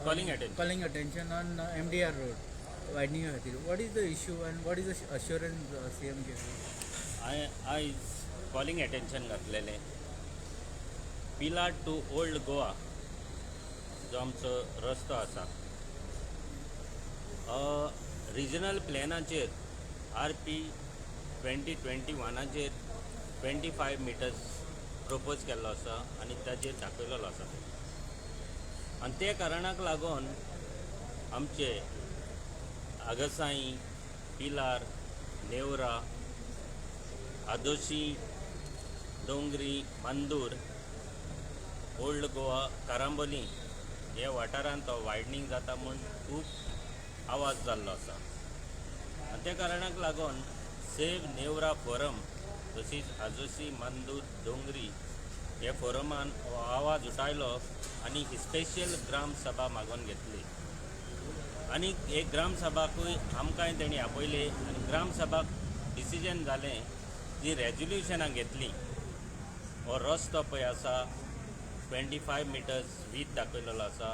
calling attention on MDR road widening खातीर. What is the issue and what is the assurance CM gives? I calling attention घातलेले पिलार to old Goa जो आमचो रस्तो आसा regional प्लॅनाचेर RP 2021 25 metres propose केल्लो आसा आनी ताजेर दाखयलेलो आसा आनी ते कारणाक लागून आमचे आगसाई पिलार नेवरा आदोशी डोंगरी मांदूर ओल्ड गोवा कारांबोली हे वाठारांत तो वायडनींग जाता म्हूण खूब आवाज जाल्लो आसा आनी त्या कारणाक लागून सेव नेवरा फोरम तशीच आजोशी मांदूर डोंगरी हे फोरमान आवाज उठायलो आनी स्पेशल ग्राम सभा मागून घेतली आनी एक ग्राम सभाकूय आमकांय तेणी आपयले आनी ग्राम सभाक डिसिजन जालें जी रेजोल्युशनां घेतली हो रस्तो पळय आसा 25 मिटर्स वीथ दाखयलेलो आसा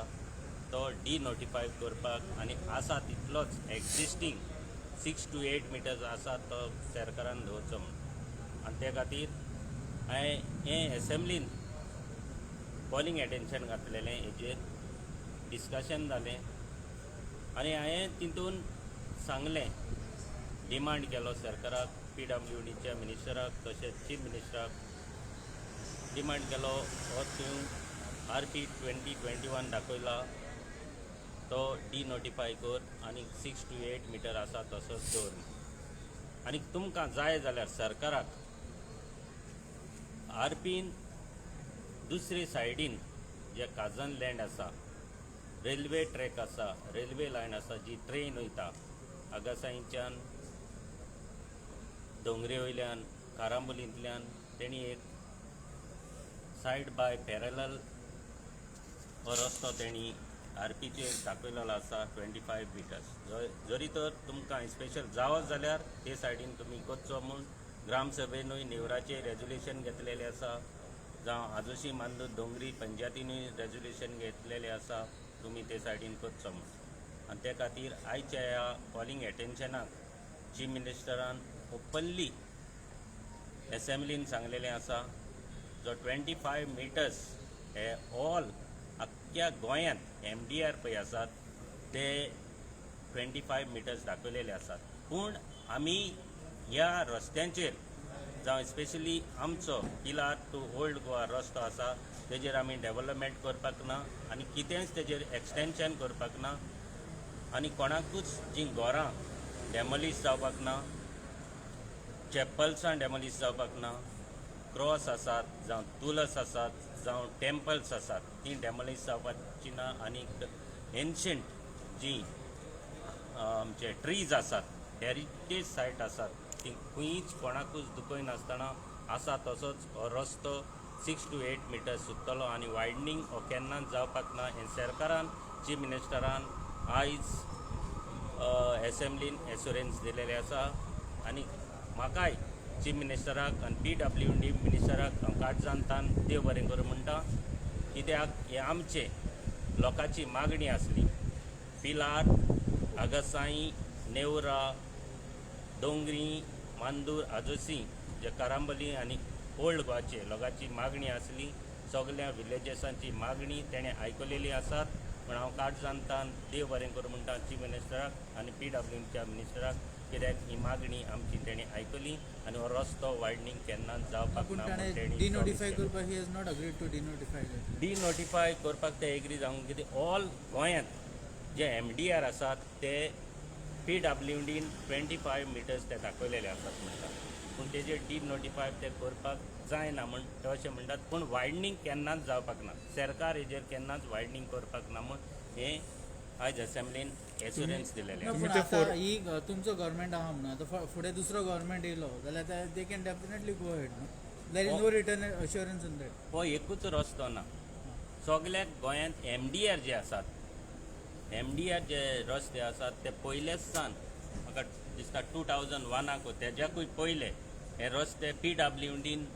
तो डिनोटिफाय करपाक आनी आसा तितलोच एक्जिस्टींग 6 to 8 मिटर्स आसा तो सरकारान दवरचो म्हूण आनी त्या खातीर हांवें हें एसेंब्लीन कॉलिंग एटेंशन घातलेलें हेजेर डिस्कशन जालें आनी हांवें तितून सांगलें डिमांड केलो सरकाराक PWDच्या मिनिस्टराक तशेंच चीफ मिनिस्टराक डिमांड केलो हो तूं RP 2021 दाखयला तो डिनोटिफाय कर आनी 6 to 8 मिटर आसा तसोच दवर आनी तुमकां जाय जाल्यार सरकाराक RPन दुसरे सायडीन जे काजन लँड आसा रेल्वे ट्रॅक आसा रेल्वे लायन आसा जी ट्रेन वयता आगासाईंच्यान डोंगरे वयल्यान कारांबोलींतल्यान तेणी एक सायड बाय पॅरलल हो रस्तो तेणी RPचेर दाखयलेलो आसा 25 मिटर्स जरी तर तुमकां स्पेशल जावत जाल्यार ते सायडीन तुमी करचो म्हूण ग्रामसभेनूय नेवराचेर रेजोल्युशन घेतलेलें आसा जावं आजोशी मांदूर डोंगरी पंचायतीनूय रेजोल्युशन घेतलेलें आसा तुमी ते सायडीन करचो म्हूण आनी ते खातीर आयच्या ह्या कॉलिंग एटेंशनाक चीफ मिनिस्टरान ओपनली एसेंब्लीन सांगलेलें आसा जो 25 मिटर्स हे ऑल आख्ख्या गोंयांत MDR पळय आसात ते 25 मिटर्स दाखयलेले आसात पूण आमी ह्या रस्त्यांचेर जावं स्पेशली आमचो पिलार टू ओल्ड गोवा रस्तो आसा तेजेर आमी डेव्हलपमेंट करपाक ना आनी कितेंच तेजेर एक्सटेंशन करपाक ना आनी कोणाकूच जीं घरां डेमोलिश जावपाक ना चॅपल्सां डेमोलिश जावपाक ना क्रॉस आसात जावं तुलस आसात जावं टेम्पल्स आसात ती डेमोलिश जावपाची ना आनी एन्शंट जी आमचे ट्रीज आसात हेरिटेज सायट आसात ती खंयच कोणाकूच दुखय नासतना आसा तसोच हो रस्तो 6 to 8 मिटर्स सुट्टलो आनी वायडनींग हो केन्नाच जावपाक ना हे सरकारान चीफ मिनिस्टरान आयज एसेंब्लीन एश्युरन्स दिलेले आसा आनी म्हाकाय चीफ मिनिस्टराक आनी PWD मिनिस्टराक हांव काटजांतान देव बरें करूं म्हणटा कित्याक हे आमचे लोकांची मागणी आसली पिलार आगासाई नेवरा डोंगरी मांदूर आजोसी जे कारांबोली आनी ओल्ड गोवाचे लोकांची मागणी आसली सगळ्या विलेजेसांची मागणी तेणें आयकलेली आसात पूण हांव काटजांतान देव बरें करूं म्हणटा चीफ मिनिस्टराक आनी PWDच्या मिनिस्टराक कित्याक ही मागणी आमची तेणें आयकली आनी हो रस्तो वायडनींग केन्नाच जावपाक ना डिनोटिफाय करपाक he has not agreed to denotify करपाक ते एग्री जावंक कितें ऑल गोंयांत जे MDR आसात ते PWDन 25 मिटर्स ते दाखयलेले आसात म्हणटात पूण तेजेर डिनोटिफाय ते करपाक जायना म्हूण ते अशें म्हणटात पूण वायडनींग केन्नाच जावपाक ना सरकार हेजेर केन्नाच वायडनींग करपाक ना म्हूण हें आयज एसेंब्लीन एश्युरन्स दिलेले ही तुमचो गव्हर्मेंट आहा म्हणून आतां फुडें दुसरो गव्हर्मेंट येयलो जाल्यार they can definitely go ahead न्हू there is no return assurance in that हो एकूच रस्तो ना सगळ्या गोंयांत MDR जे आसात MDR जे रस्ते आसात ते पयलेच सान म्हाका दिसता 2001 तेज्याकूय पयले हे रस्ते PWDन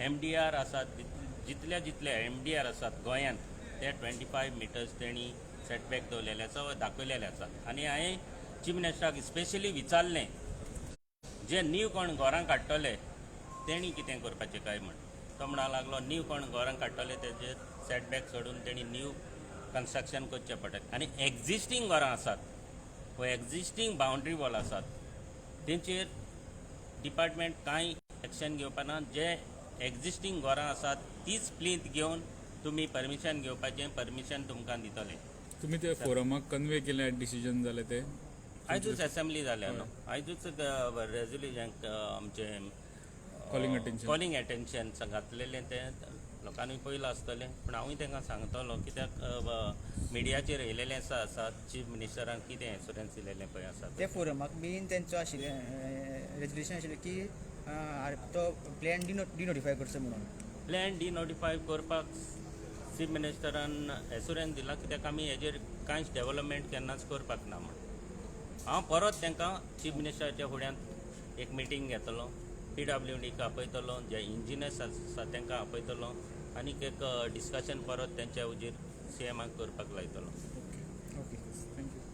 MDR आसात जितले MDR आसात गोंयांत ते 25 मिटर्स तेणी सेटबॅक दवरलेले आसा वा दाखयलेले आसा. आनी हांवें चीफ मिनिस्टराक स्पेशली विचारलें जे नीव कोण घरांक काडटले तेणी कितें करपाचें काय म्हण. तो म्हणूंक लागलो नीव कोण घरांक काडटले तेजेर सेटबॅक सोडून तेणी नीव कन्स्ट्रक्शन करचें पडटलें. आनी एक्झिस्टींग घरां आसात वा एक्झिस्टींग बाउंड्री वॉल आसात तेंचेर डिपार्टमेंट कांय एक्शन घेवपा ना. जे एक्झिस्टींग घरां आसात तीच प्लींथ घेवन तुमी परमिशन घेवपाचें, परमिशन तुमकां दितले. तुम्ही ते फोरमाक कन्वे केलें डिसिजन जालें ते आयजूच असेंब्ली जाल्या न्हू, आयजूच रेजोल्युशन आमचें कॉलिंग एटेन्शन घातलेलें तें लोकांनी पयलां आसतलें. पूण हांवूय तांकां सांगतलो कित्याक मिडियाचेर येयलेलें आसा चीफ मिनिस्टरान कितें एश्युरन्स दिलेलें पळय आसा ते फोरमाक बीन तेंचो आशिल्लें रेजोल्युशन आशिल्लें की तो प्लॅन डिनोटिफाय करचो म्हणून. प्लॅन डिनोटिफाय करपाक चीफ मिनिस्टरान एश्युरन्स दिला कित्याक आमी हेजेर कांयच डेव्हलपमेंट केन्नाच करपाक ना म्हण. हांव परत तांकां चीफ मिनिस्टराच्या फुड्यांत एक मिटींग घेतलो, PWDक आपयतलो, जे इंजिनियर्स आसा तांकां आपयतलो आनीक एक डिस्कशन परत तेंच्या हुजीर CMाक करपाक लायतलो. Okay thank you.